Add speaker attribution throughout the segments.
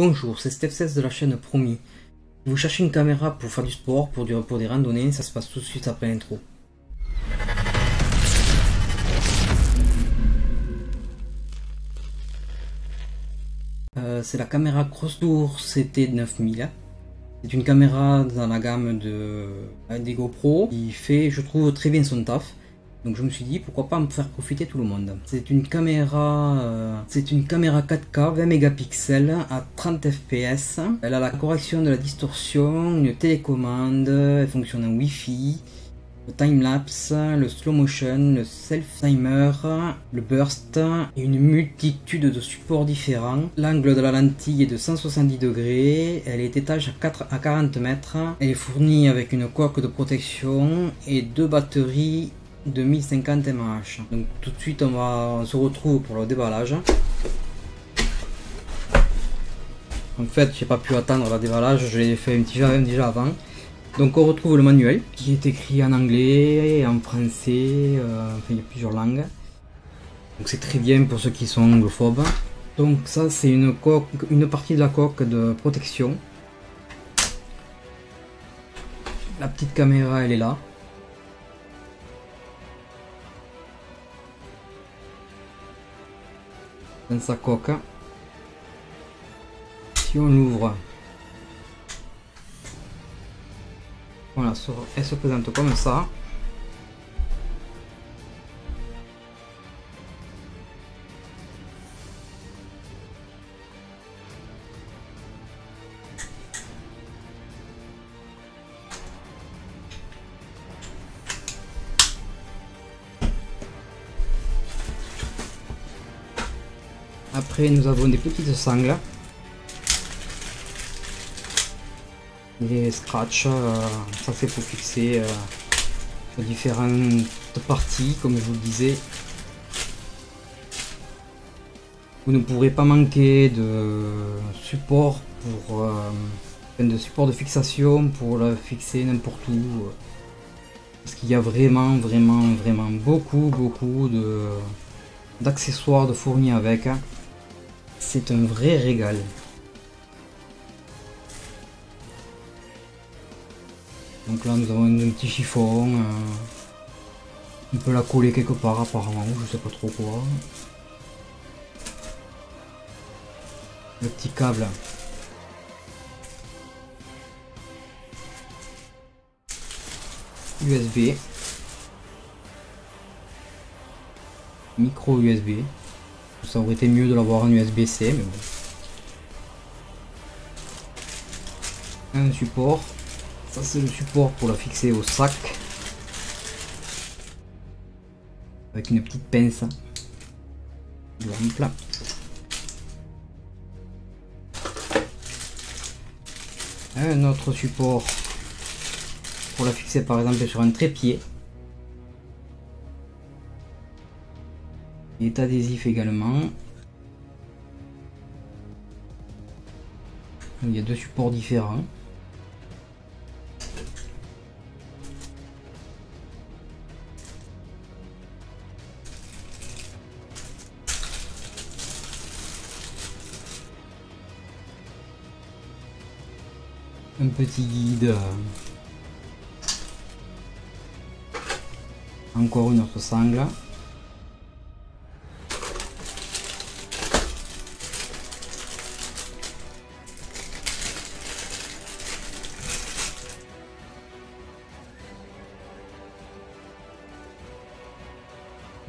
Speaker 1: Bonjour, c'est Steph16 de la chaîne Promis. Si vous cherchez une caméra pour faire du sport, pour des randonnées, ça se passe tout de suite après l'intro. C'est la caméra Crosstour CT9000. C'est une caméra dans la gamme des GoPro qui fait, je trouve, très bien son taf. Donc je me suis dit pourquoi pas me faire profiter tout le monde. C'est une caméra 4K 20 mégapixels à 30 fps. Elle a la correction de la distorsion, une télécommande, elle fonctionne en Wi-Fi, le timelapse, le slow motion, le self-timer, le burst et une multitude de supports différents. L'angle de la lentille est de 170 degrés, elle est étage à 40 mètres, elle est fournie avec une coque de protection et deux batteries de 1050 mAh. Donc tout de suite on se retrouve pour le déballage. En fait j'ai pas pu attendre le déballage, je l'ai fait un petit peu déjà avant. Donc on retrouve le manuel qui est écrit en anglais, en français, enfin il y a plusieurs langues. Donc c'est très bien pour ceux qui sont anglophobes. Donc ça c'est une partie de la coque de protection. La petite caméra elle est là. Dans sa coque. Si on l'ouvre, voilà, elle se présente comme ça. Après nous avons des petites sangles, des scratchs, ça c'est pour fixer sur différentes parties comme je vous le disais. Vous ne pourrez pas manquer de support de fixation pour la fixer n'importe où, parce qu'il y a vraiment beaucoup d'accessoires de fournis avec. C'est un vrai régal. Donc là nous avons un petit chiffon, on peut la coller quelque part apparemment, je sais pas trop quoi. Le petit câble. USB. Micro USB. Ça aurait été mieux de l'avoir en USB-C, mais bon. Un support. Ça c'est le support pour la fixer au sac. Avec une petite pince. Lampe. Un autre support pour la fixer par exemple sur un trépied. Il est adhésif également. Il y a deux supports différents. Un petit guide. Encore une autre sangle.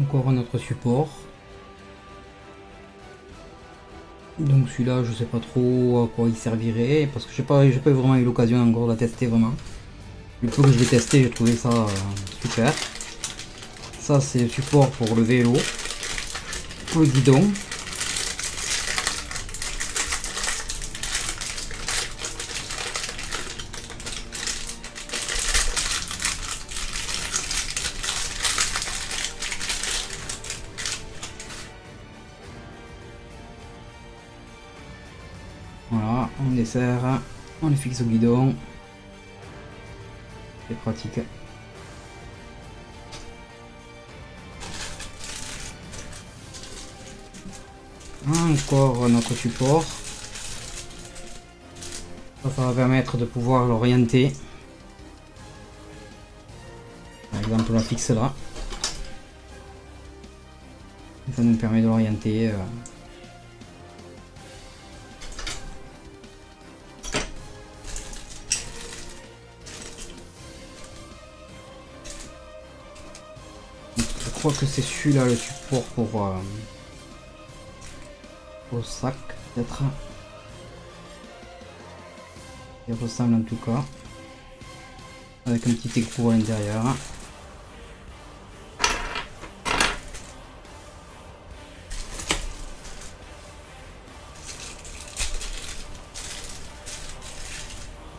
Speaker 1: Encore un autre support. Donc celui-là je sais pas trop à quoi il servirait parce que j'ai pas vraiment eu l'occasion encore de la tester vraiment. Le peu que je l'ai testé j'ai trouvé ça super. Ça c'est le support pour le vélo, pour le guidon. Voilà, on les serre, on les fixe au guidon. C'est pratique. Encore notre support. Ça va permettre de pouvoir l'orienter. Par exemple, on la fixe là. Ça nous permet de l'orienter. Je crois que c'est celui-là le support pour au sac, peut-être. Il ressemble en tout cas. Avec un petit écrou à l'intérieur.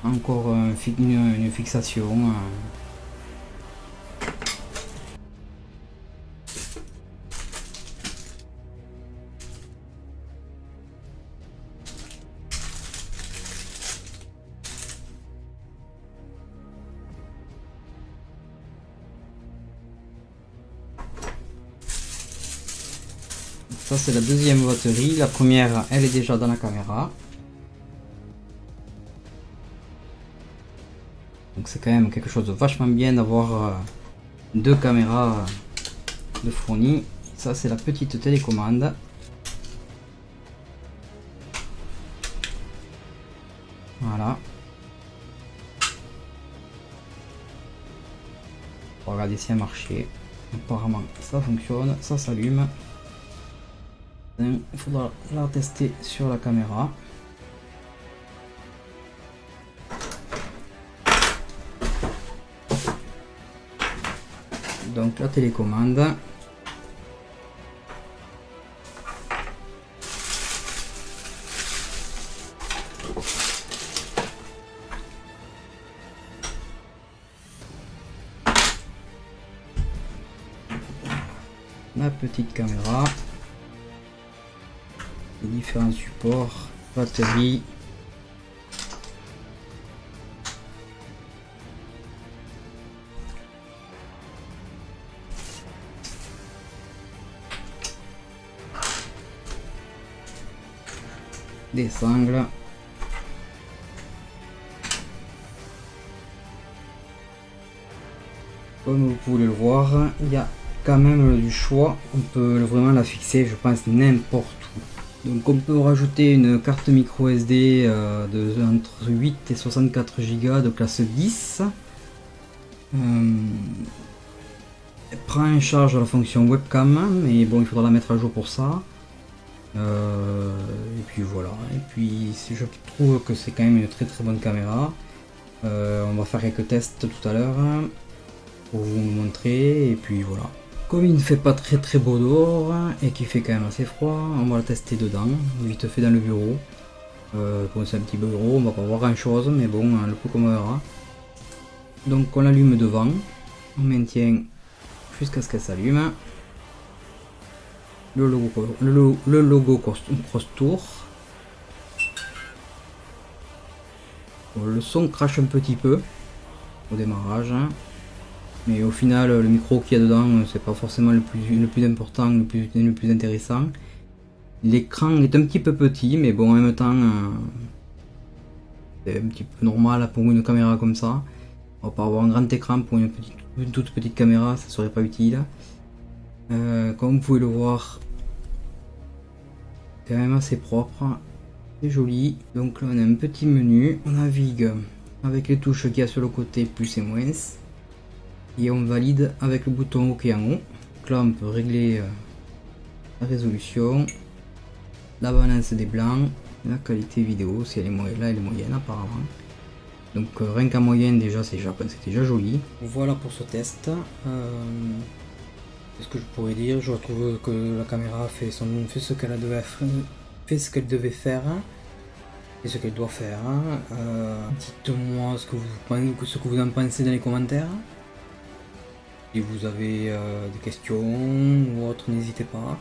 Speaker 1: Encore une fixation. Ça c'est la deuxième batterie. La première, elle est déjà dans la caméra. Donc c'est quand même quelque chose de vachement bien d'avoir deux caméras de fournies. Ça c'est la petite télécommande. Voilà. On va regarder si elle marchait. Apparemment ça fonctionne, ça s'allume. Il faudra la tester sur la caméra. Donc la télécommande. La petite caméra. Les différents supports, batterie. Des sangles. Comme vous pouvez le voir, il y a quand même du choix. On peut vraiment la fixer, je pense, n'importe où. Donc on peut rajouter une carte micro SD de entre 8 et 64 Go de classe 10. Elle prend en charge la fonction webcam, mais bon, il faudra la mettre à jour pour ça. Et puis voilà, et puis je trouve que c'est quand même une très bonne caméra. On va faire quelques tests tout à l'heure pour vous montrer, et puis voilà. Comme il ne fait pas très beau dehors et qu'il fait quand même assez froid, on va la tester dedans, vite fait dans le bureau. Bon, c'est un petit bureau, on va pas voir grand chose, mais bon, le peu qu'on verra. Donc on l'allume devant, on maintient jusqu'à ce qu'elle s'allume. Le logo Cross Tour. Bon, le son crache un petit peu au démarrage, mais au final le micro qu'il y a dedans c'est pas forcément le plus important, le plus intéressant. L'écran est un petit peu petit, mais bon, en même temps c'est un petit peu normal pour une caméra comme ça. On va pas avoir un grand écran pour une toute petite caméra, ça serait pas utile. Comme vous pouvez le voir, quand même assez propre, c'est joli. Donc là on a un petit menu, on navigue avec les touches qu'il y a sur le côté plus et moins, et on valide avec le bouton OK en haut. Donc là on peut régler la résolution, la balance des blancs, la qualité vidéo si elle est moyenne, là elle est moyenne apparemment. Donc rien qu'en moyenne déjà c'est déjà joli. Voilà pour ce test. Ce que je pourrais dire, je trouve que la caméra fait ce qu'elle devait faire et ce qu'elle doit faire. Dites-moi ce que vous en pensez dans les commentaires. Si vous avez des questions ou autres, n'hésitez pas.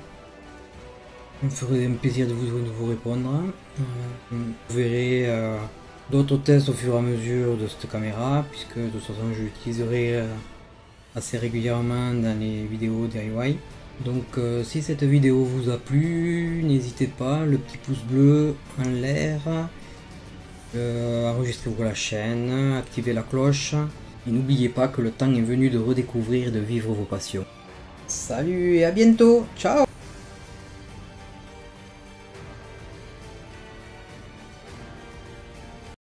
Speaker 1: Ça me ferait un plaisir de vous répondre. Vous verrez d'autres tests au fur et à mesure de cette caméra, puisque de toute façon je l'utiliserai assez régulièrement dans les vidéos DIY. Donc si cette vidéo vous a plu, n'hésitez pas, le petit pouce bleu en l'air, Enregistrez-vous la chaîne, activez la cloche et n'oubliez pas que le temps est venu de redécouvrir et de vivre vos passions. Salut et à bientôt, ciao!